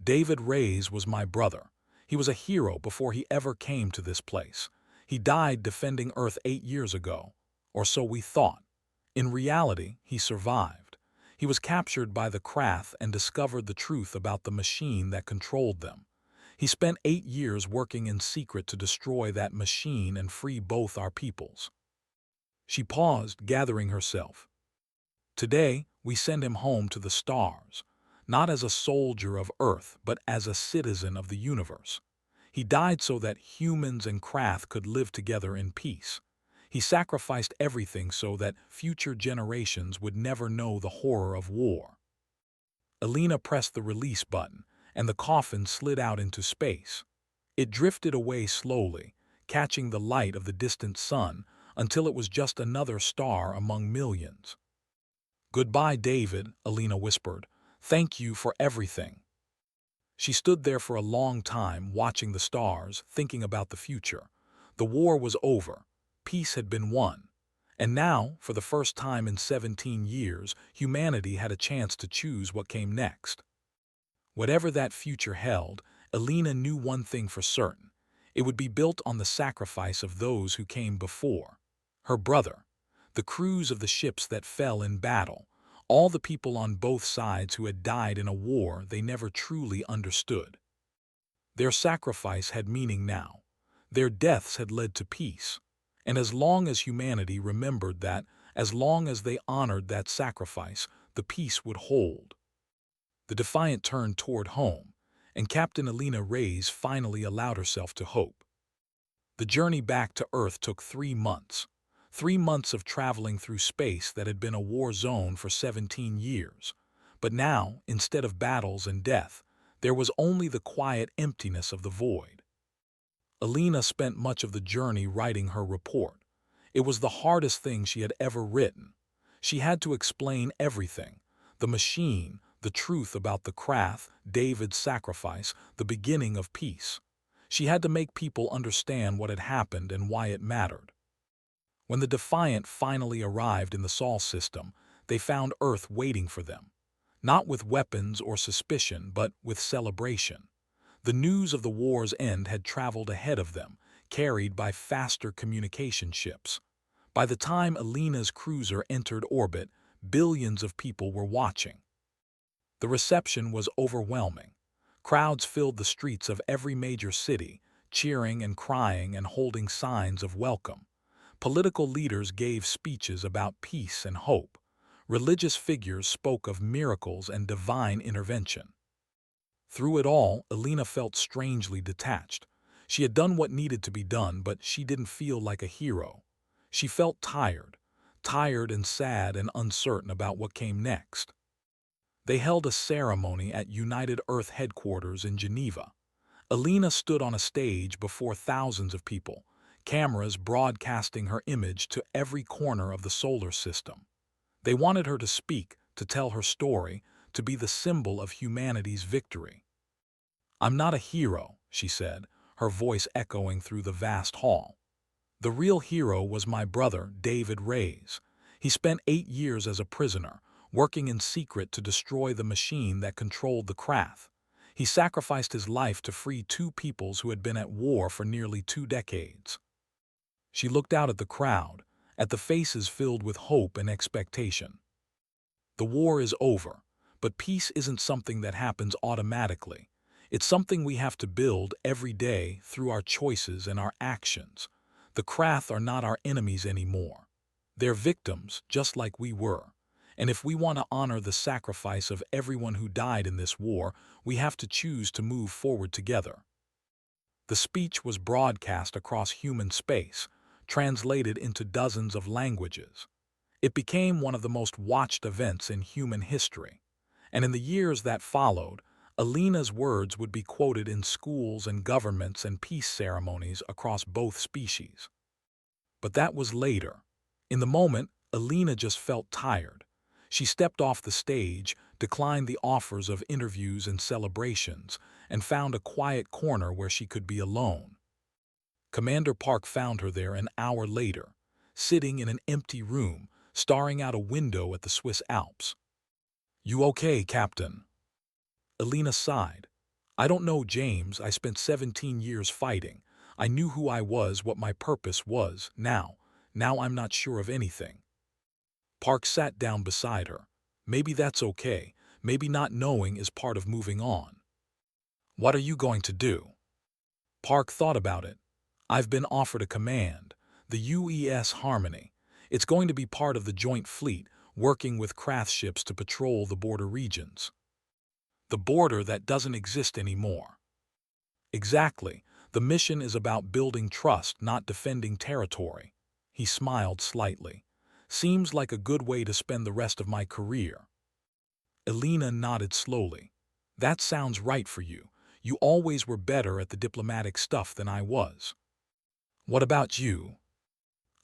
"David Reyes was my brother. He was a hero before he ever came to this place. He died defending Earth 8 years ago, or so we thought. In reality, he survived. He was captured by the Krath and discovered the truth about the machine that controlled them. He spent 8 years working in secret to destroy that machine and free both our peoples. She paused, gathering herself. Today, we send him home to the stars, not as a soldier of Earth, but as a citizen of the universe. He died so that humans and Krath could live together in peace. He sacrificed everything so that future generations would never know the horror of war. Alina pressed the release button, and the coffin slid out into space. It drifted away slowly, catching the light of the distant sun until it was just another star among millions. "Goodbye, David," Alina whispered. "Thank you for everything." She stood there for a long time, watching the stars, thinking about the future. The war was over. Peace had been won. And now, for the first time in 17 years, humanity had a chance to choose what came next. Whatever that future held, Alina knew one thing for certain. It would be built on the sacrifice of those who came before. Her brother, the crews of the ships that fell in battle, all the people on both sides who had died in a war they never truly understood. Their sacrifice had meaning now. Their deaths had led to peace. And as long as humanity remembered that, as long as they honored that sacrifice, the peace would hold. The Defiant turned toward home, and Captain Alina Reyes finally allowed herself to hope. The journey back to Earth took 3 months. 3 months of traveling through space that had been a war zone for 17 years. But now, instead of battles and death, there was only the quiet emptiness of the void. Alina spent much of the journey writing her report. It was the hardest thing she had ever written. She had to explain everything: the machine, the truth about the Krath, David's sacrifice, the beginning of peace. She had to make people understand what had happened and why it mattered. When the Defiant finally arrived in the Sol system, they found Earth waiting for them. Not with weapons or suspicion, but with celebration. The news of the war's end had traveled ahead of them, carried by faster communication ships. By the time Alina's cruiser entered orbit, billions of people were watching. The reception was overwhelming. Crowds filled the streets of every major city, cheering and crying and holding signs of welcome. Political leaders gave speeches about peace and hope. Religious figures spoke of miracles and divine intervention. Through it all, Alina felt strangely detached. She had done what needed to be done, but she didn't feel like a hero. She felt tired and sad and uncertain about what came next. They held a ceremony at United Earth headquarters in Geneva. Alina stood on a stage before thousands of people, cameras broadcasting her image to every corner of the solar system. They wanted her to speak, to tell her story, to be the symbol of humanity's victory. "I'm not a hero," she said, her voice echoing through the vast hall. "The real hero was my brother, David Reyes. He spent 8 years as a prisoner, working in secret to destroy the machine that controlled the Krath. He sacrificed his life to free 2 peoples who had been at war for nearly 2 decades. She looked out at the crowd, at the faces filled with hope and expectation. The war is over, but peace isn't something that happens automatically. It's something we have to build every day through our choices and our actions. The Krath are not our enemies anymore. They're victims, just like we were. And if we want to honor the sacrifice of everyone who died in this war, we have to choose to move forward together." The speech was broadcast across human space, translated into dozens of languages. It became one of the most watched events in human history. And in the years that followed, Alina's words would be quoted in schools and governments and peace ceremonies across both species. But that was later. In the moment, Alina just felt tired. She stepped off the stage, declined the offers of interviews and celebrations, and found a quiet corner where she could be alone. Commander Park found her there an hour later, sitting in an empty room, staring out a window at the Swiss Alps. "You okay, Captain?" Alina sighed. "I don't know, James. I spent 17 years fighting. I knew who I was, what my purpose was. Now I'm not sure of anything." Park sat down beside her. "Maybe that's okay. Maybe not knowing is part of moving on." What are you going to do? Park thought about it. I've been offered a command, the UES Harmony. It's going to be part of the Joint Fleet, working with craft ships to patrol the border regions. The border that doesn't exist anymore. Exactly. The mission is about building trust, not defending territory. He smiled slightly. Seems like a good way to spend the rest of my career. Elena nodded slowly. That sounds right for you. You always were better at the diplomatic stuff than I was. What about you?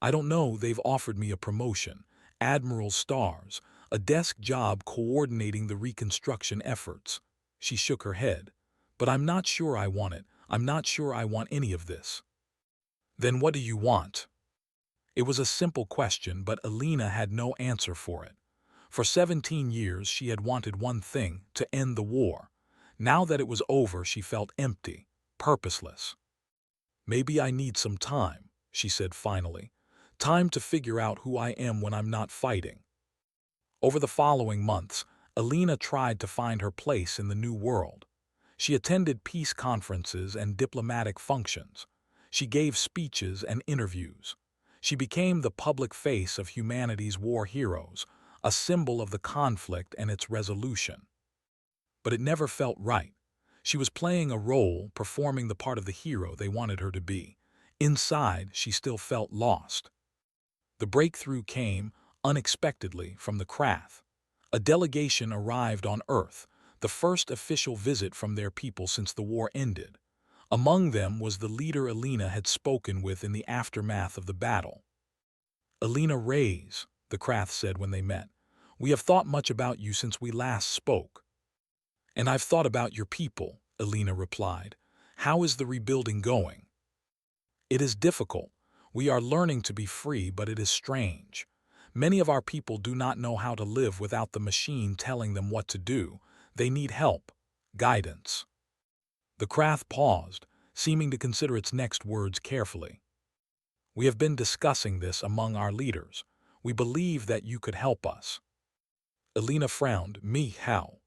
I don't know, they've offered me a promotion, Admiral Stars, a desk job coordinating the reconstruction efforts. She shook her head. But I'm not sure I want it. I'm not sure I want any of this. Then what do you want? It was a simple question, but Elena had no answer for it. For 17 years she had wanted one thing, to end the war. Now that it was over, she felt empty, purposeless. Maybe I need some time, she said finally. Time to figure out who I am when I'm not fighting. Over the following months, Elena tried to find her place in the new world. She attended peace conferences and diplomatic functions. She gave speeches and interviews. She became the public face of humanity's war heroes, a symbol of the conflict and its resolution. But it never felt right. She was playing a role, performing the part of the hero they wanted her to be. Inside, she still felt lost. The breakthrough came, unexpectedly, from the Krath. A delegation arrived on Earth, the first official visit from their people since the war ended. Among them was the leader Elena had spoken with in the aftermath of the battle. Elena Reyes, the Krath said when they met, we have thought much about you since we last spoke. And I've thought about your people, Elena replied. How is the rebuilding going? It is difficult. We are learning to be free, but it is strange. Many of our people do not know how to live without the machine telling them what to do. They need help, guidance. The Krath paused, seeming to consider its next words carefully. We have been discussing this among our leaders. We believe that you could help us. Elena frowned. Me, how?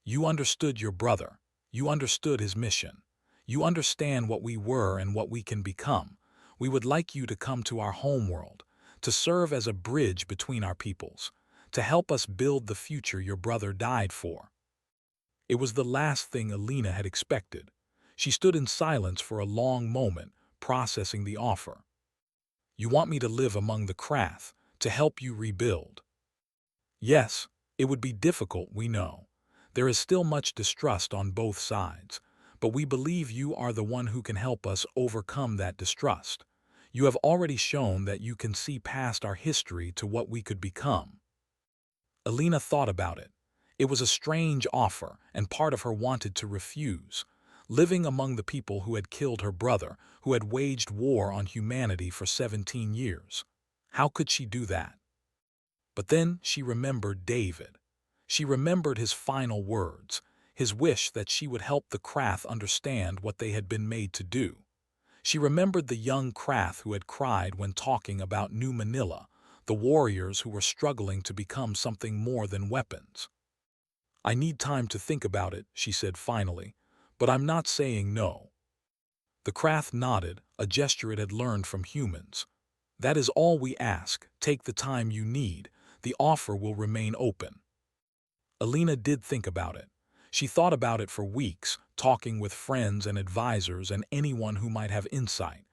You understood your brother. You understood his mission. You understand what we were and what we can become. We would like you to come to our homeworld, to serve as a bridge between our peoples, to help us build the future your brother died for. It was the last thing Elena had expected. She stood in silence for a long moment, processing the offer. You want me to live among the Krath, to help you rebuild? Yes, it would be difficult, we know. There is still much distrust on both sides, but we believe you are the one who can help us overcome that distrust. You have already shown that you can see past our history to what we could become. Elena thought about it. It was a strange offer, and part of her wanted to refuse. Living among the people who had killed her brother, who had waged war on humanity for 17 years. How could she do that? But then she remembered David. She remembered his final words, his wish that she would help the Krath understand what they had been made to do. She remembered the young Krath who had cried when talking about New Manila, the warriors who were struggling to become something more than weapons. I need time to think about it, she said finally, but I'm not saying no. The Krath nodded, a gesture it had learned from humans. That is all we ask. Take the time you need. The offer will remain open. Elena did think about it. She thought about it for weeks, talking with friends and advisors and anyone who might have insight.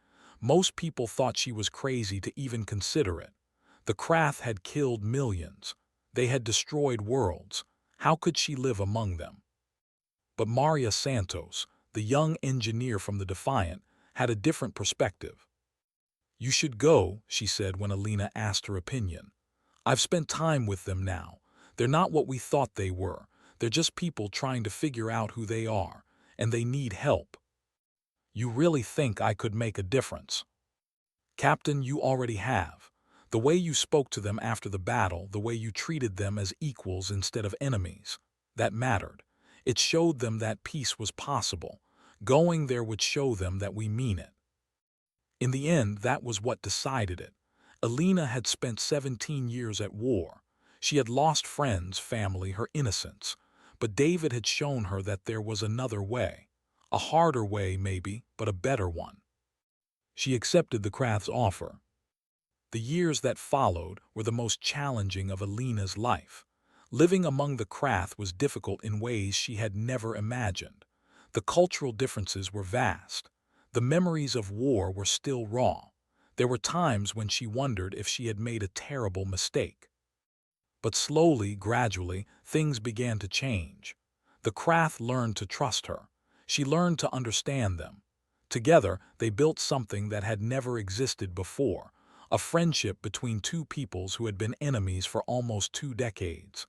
Most people thought she was crazy to even consider it. The Krath had killed millions. They had destroyed worlds. How could she live among them? But Maria Santos, the young engineer from the Defiant, had a different perspective. You should go, she said when Elena asked her opinion. I've spent time with them now. They're not what we thought they were. They're just people trying to figure out who they are, and they need help. You really think I could make a difference? Captain, you already have. The way you spoke to them after the battle, the way you treated them as equals instead of enemies, that mattered. It showed them that peace was possible. Going there would show them that we mean it. In the end, that was what decided it. Elena had spent 17 years at war. She had lost friends, family, her innocence. But David had shown her that there was another way. A harder way, maybe, but a better one. She accepted the Krath's offer. The years that followed were the most challenging of Alina's life. Living among the Krath was difficult in ways she had never imagined. The cultural differences were vast. The memories of war were still raw. There were times when she wondered if she had made a terrible mistake. But slowly, gradually, things began to change. The Krath learned to trust her. She learned to understand them. Together, they built something that had never existed before, a friendship between two peoples who had been enemies for almost 2 decades.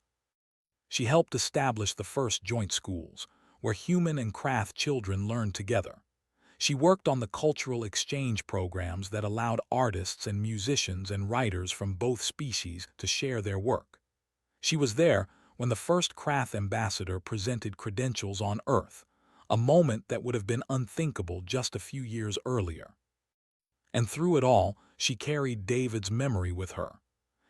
She helped establish the first joint schools, where human and Krath children learned together. She worked on the cultural exchange programs that allowed artists and musicians and writers from both species to share their work. She was there when the first Krath ambassador presented credentials on Earth, a moment that would have been unthinkable just a few years earlier. And through it all, she carried David's memory with her.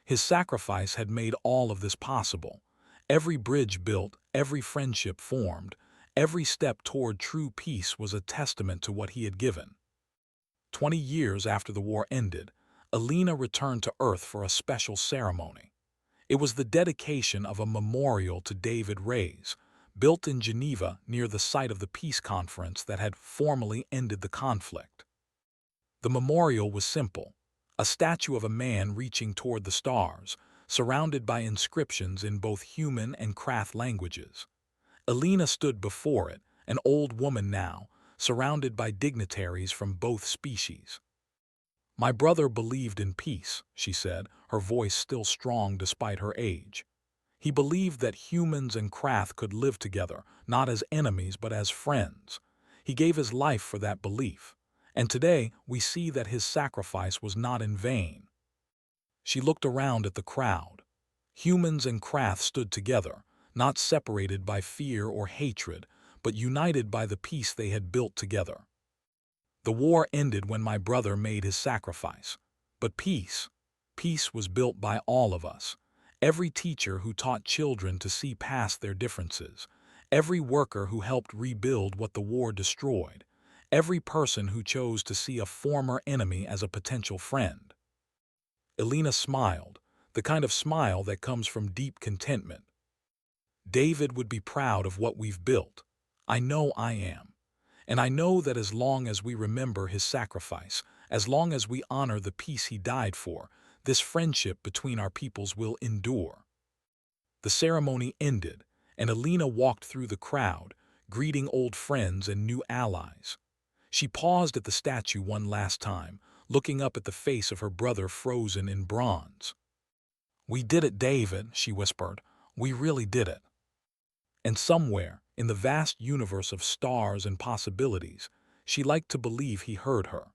His sacrifice had made all of this possible. Every bridge built, every friendship formed, every step toward true peace was a testament to what he had given. 20 years after the war ended, Alina returned to Earth for a special ceremony. It was the dedication of a memorial to David Reyes, built in Geneva near the site of the peace conference that had formally ended the conflict. The memorial was simple, a statue of a man reaching toward the stars, surrounded by inscriptions in both human and Krath languages. Alina stood before it, an old woman now, surrounded by dignitaries from both species. "My brother believed in peace," she said, her voice still strong despite her age. "He believed that humans and Krath could live together, not as enemies but as friends. He gave his life for that belief, and today we see that his sacrifice was not in vain." She looked around at the crowd. Humans and Krath stood together, not separated by fear or hatred, but united by the peace they had built together. "The war ended when my brother made his sacrifice. But peace was built by all of us. Every teacher who taught children to see past their differences, every worker who helped rebuild what the war destroyed, every person who chose to see a former enemy as a potential friend." Alina smiled, the kind of smile that comes from deep contentment. "David would be proud of what we've built. I know I am. And I know that as long as we remember his sacrifice, as long as we honor the peace he died for, this friendship between our peoples will endure." The ceremony ended, and Alina walked through the crowd, greeting old friends and new allies. She paused at the statue one last time, looking up at the face of her brother frozen in bronze. "We did it, David," she whispered. "We really did it." And somewhere, in the vast universe of stars and possibilities, she liked to believe he heard her.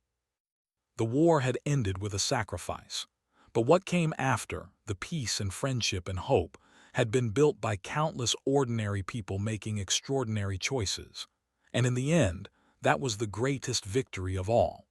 The war had ended with a sacrifice. But what came after, the peace and friendship and hope, had been built by countless ordinary people making extraordinary choices. And in the end, that was the greatest victory of all.